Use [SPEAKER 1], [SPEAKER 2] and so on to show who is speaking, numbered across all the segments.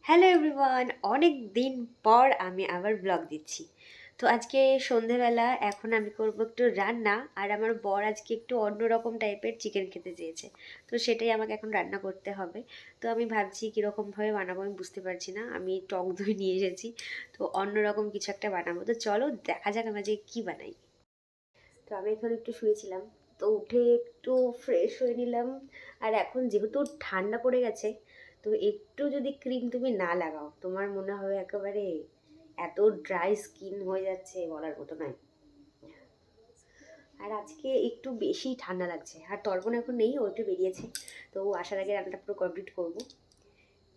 [SPEAKER 1] Hello everyone, অনেক দিন পর আমি আবার ব্লগ দিচ্ছি। তো আজকে সন্ধেবেলা এখন আমি করব একটু রান্না, আর আমার বর আজকে একটু অন্যরকম টাইপের চিকেন খেতে চেয়েছে। তো সেটাই আমাকে এখন রান্না করতে হবে। তো আমি ভাবছি কীরকমভাবে বানাবো আমি বুঝতে পারছি না। আমি টক দই নিয়ে এসেছি, তো অন্যরকম কিছু একটা বানাবো। তো চলো দেখা যাক আমি আজকে কী বানাই। তো আমি এখন একটু শুয়েছিলাম, তো উঠে একটু ফ্রেশ হয়ে নিলাম। আর এখন যেহেতু ঠান্ডা পড়ে গেছে, তো একটু যদি ক্রিম তুমি না লাগাও তোমার মনে হবে একেবারে এত ড্রাই স্কিন হয়ে যাচ্ছে বলার মতো নয়। আর আজকে একটু বেশি ঠান্ডা লাগছে, আর তর্পণ এখন নেই, ও একটু বেরিয়েছে। তো ও আসার আগে রান্নাটা পুরো কমপ্লিট করব।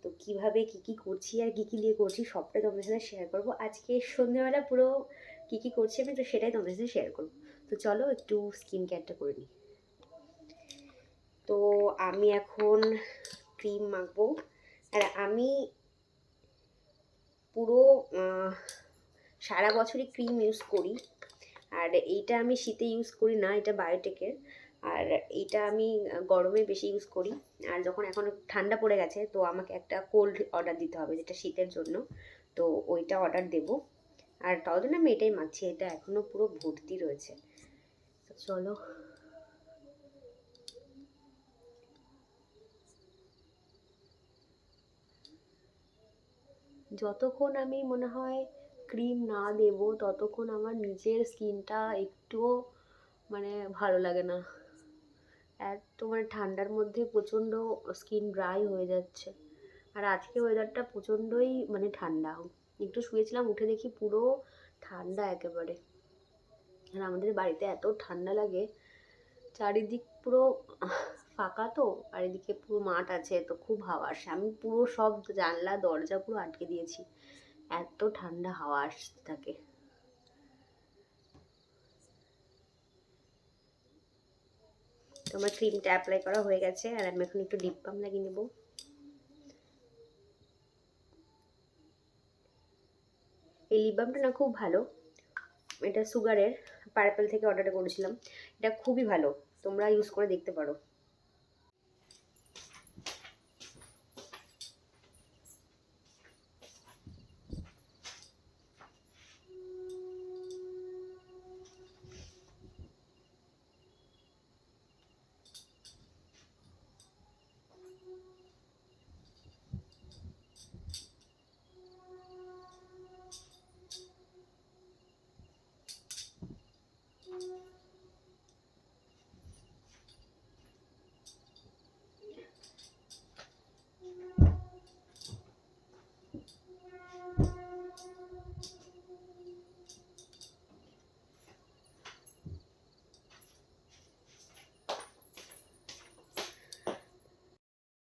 [SPEAKER 1] তো কিভাবে কি কি করছি আর কি কি দিয়ে করছি সবটাই তোমাদের সাথে শেয়ার করব আজকে সন্ধ্যেবেলা। পুরো কি কি করছি আমি তো সেটাই তোমাদের সাথে শেয়ার করব। তো চলো একটু স্কিন কেয়ারটা করে নিই। তো আমি এখন ক্রিম মাখবো। আর আমি পুরো সারা বছরই ক্রিম ইউজ করি। আর এইটা আমি শীতে ইউজ করি না, এটা বায়োটেকের। আর এইটা আমি গরমে বেশি ইউজ করি। আর যখন এখন ঠান্ডা পড়ে গেছে, তো আমাকে একটা কোল্ড অর্ডার দিতে হবে যেটা শীতের জন্য। তো ওইটা অর্ডার দেব। আর ততদিন আমি এটাই মাখছি, এটা এখনও পুরো ভর্তি রয়েছে। তো চলো। যতক্ষণ আমি মনে হয় ক্রিম না দেব ততক্ষণ আমার নিজের স্কিনটা একটুও মানে ভালো লাগে না। এত মানে ঠান্ডার মধ্যে প্রচণ্ড স্কিন ড্রাই হয়ে যাচ্ছে। আর আজকে ওয়েদারটা প্রচণ্ডই মানে ঠান্ডা। একটু শুয়েছিলাম, উঠে দেখি পুরো ঠান্ডা একেবারে। আর আমাদের বাড়িতে এত ঠান্ডা লাগে, চারিদিক পুরো ফাঁকা তো, আর এদিকে পুরো মাঠ আছে, তো খুব হাওয়া আসে। আমি পুরো সব জানলা দরজা পুরো আটকে দিয়েছি, এত ঠান্ডা হাওয়া আসতে থাকে। তো আমার ক্রিমটা অ্যাপ্লাই করা হয়ে গেছে, আর আমি এখন একটু লিপ বাম লাগিয়ে নেবো। এই লিপ বামটা না খুব ভালো, এটা সুগারের, পার্পেল থেকে অর্ডার করেছিলাম। এটা খুবই ভালো, তোমরা ইউজ করে দেখতে পারো।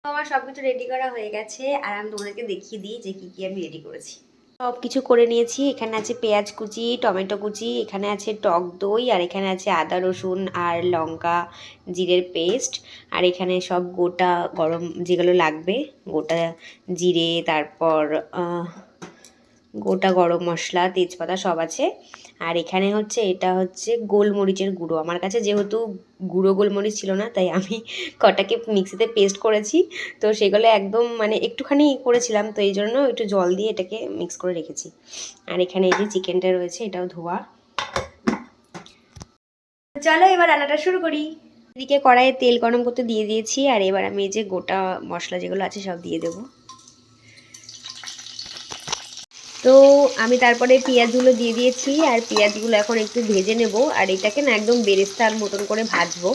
[SPEAKER 1] আমার সব কিছু রেডি করা হয়ে গেছে, আর আমি তোমাদেরকে দেখিয়ে দিই যে কী কী আমি রেডি করেছি। সব কিছু করে নিয়েছি। এখানে আছে পেঁয়াজ কুচি, টমেটো কুচি, এখানে আছে টক দই, আর এখানে আছে আদা রসুন আর লঙ্কা জিরের পেস্ট। আর এখানে সব গোটা গরম যেগুলো লাগবে, গোটা জিরে, তারপর গোটা গরম মশলা, তেজপাতা সব আছে। আর এখানে হচ্ছে এটা হচ্ছে গোলমরিচের গুঁড়ো। আমার কাছে যেহেতু গুঁড়ো গোলমরিচ ছিল না, তাই আমি কটাকে মিক্সিতে পেস্ট করেছি। তো সেগুলো একদম মানে একটুখানি করেছিলাম, তো এই জন্য একটু জল দিয়ে এটাকে মিক্স করে রেখেছি। আর এখানে এই যে চিকেনটা রয়েছে, এটাও ধোয়া। চলো এবার রান্নাটা শুরু করি। এদিকে কড়াইয়ে তেল গরম করতে দিয়ে দিয়েছি, আর এবার আমি এই যে গোটা মশলা যেগুলো আছে সব দিয়ে দেবো। তো আমি তারপরে পেঁয়াজগুলো দিয়ে দিয়েছি, আর পেঁয়াজগুলো এখন একটু ভেজে নেব। আর এটাকে না একদম বেরেস্তার মতন করে ভাজবো,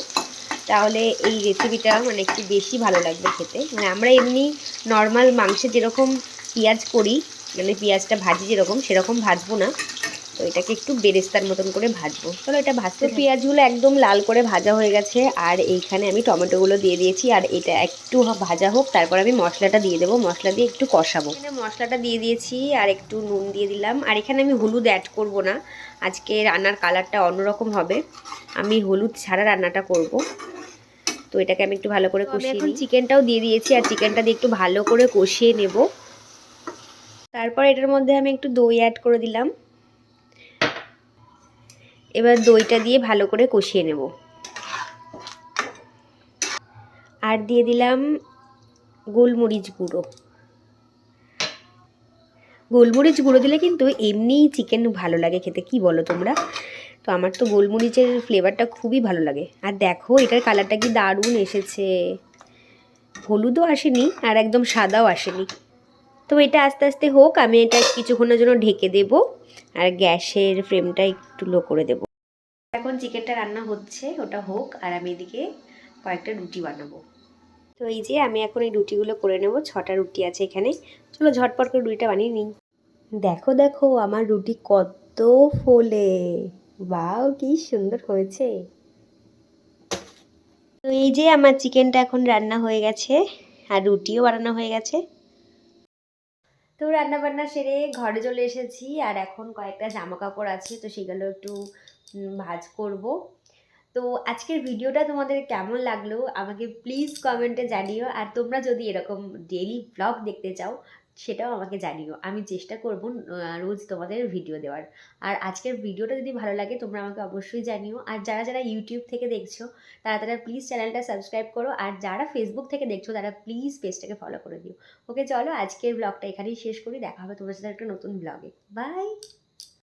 [SPEAKER 1] তাহলে এই রেসিপিটা মানে একটু বেশি ভালো লাগবে খেতে। মানে আমরা এমনি নর্মাল মাংসে যেরকম পেঁয়াজ করি, মানে পেঁয়াজটা ভাজি যেরকম, সেরকম ভাজবো না। তো এটাকে একটু বেরেস্তার মতন করে ভাজবো। চলো এটা ভাজতে, পেঁয়াজগুলো একদম লাল করে ভাজা হয়ে গেছে, আর এইখানে আমি টমেটোগুলো দিয়ে দিয়েছি। আর এটা একটু ভাজা হোক, তারপর আমি মশলাটা দিয়ে দেবো, মশলা দিয়ে একটু কষাবো। এখানে মশলাটা দিয়ে দিয়েছি, আর একটু নুন দিয়ে দিলাম। আর এখানে আমি হলুদ অ্যাড করব না, আজকে রান্নার কালারটা অন্যরকম হবে, আমি হলুদ ছাড়া রান্নাটা করব। তো এটাকে আমি একটু ভালো করে কষিয়ে নিই। এখন চিকেনটাও দিয়ে দিয়েছি, আর চিকেনটা দিয়ে একটু ভালো করে কষিয়ে নেব। তারপর এটার মধ্যে আমি একটু দই অ্যাড করে দিলাম। এবার দইটা দিয়ে ভালো করে কষিয়ে নেব। আর দিয়ে দিলাম গোলমরিচ গুঁড়ো। গোলমরিচ গুঁড়ো দিলে কিন্তু এমনিই চিকেন ভালো লাগে খেতে, কি বলো তোমরা? তো আমার তো গোলমরিচের ফ্লেভারটা খুবই ভালো লাগে। আর দেখো এটার কালারটা কি দারুণ এসেছে, হলুদও আসেনি আর একদম সাদাও আসেনি। তো এটা আস্তে আস্তে হোক, আমি এটা কিছুক্ষণের জন্য ঢেকে দেব আর গ্যাসের ফ্লেমটা একটু লো করে দেব। এখন চিকেনটা রান্না হচ্ছে, ওটা হোক আর আমি এদিকে কয়েকটা রুটি বানাবো। তো এই যে আমি এখন এই রুটিগুলো করে নেব, 6টা রুটি আছে এখানে। চলো ঝটপট করে রুটিটা বানিয়ে নিই। দেখো দেখো আমার রুটি কত ফোলে, বাও কি সুন্দর হয়েছে। তো এই যে আমার চিকেনটা এখন রান্না হয়ে গেছে আর রুটিও বানানো হয়ে গেছে। তো রান্না বান্না সেরে ঘরে চলে এসেছি আর এখন কয়েকটা জামা কাপড় আছে, তো সেগুলো একটু ভাঁজ করব। তো আজকের ভিডিওটা তোমাদের কেমন লাগলো আমাকে প্লিজ কমেন্টে জানিও। আর তোমরা যদি এরকম ডেইলি ব্লগ দেখতে চাও সেটাও আমাকে জানিও, আমি চেষ্টা করব রোজ তোমাদের ভিডিও দেওয়ার। আর আজকের ভিডিওটা যদি ভালো লাগে তোমরা আমাকে অবশ্যই জানিও। আর যারা যারা ইউটিউব থেকে দেখছো তারা তারা প্লিজ চ্যানেলটা সাবস্ক্রাইব করো, আর যারা ফেসবুক থেকে দেখছো তারা প্লিজ পেজটাকে ফলো করে দিও। ওকে চলো আজকের ব্লগটা এখানেই শেষ করি, দেখা হবে তোমার সাথে একটা নতুন ব্লগে। বাই।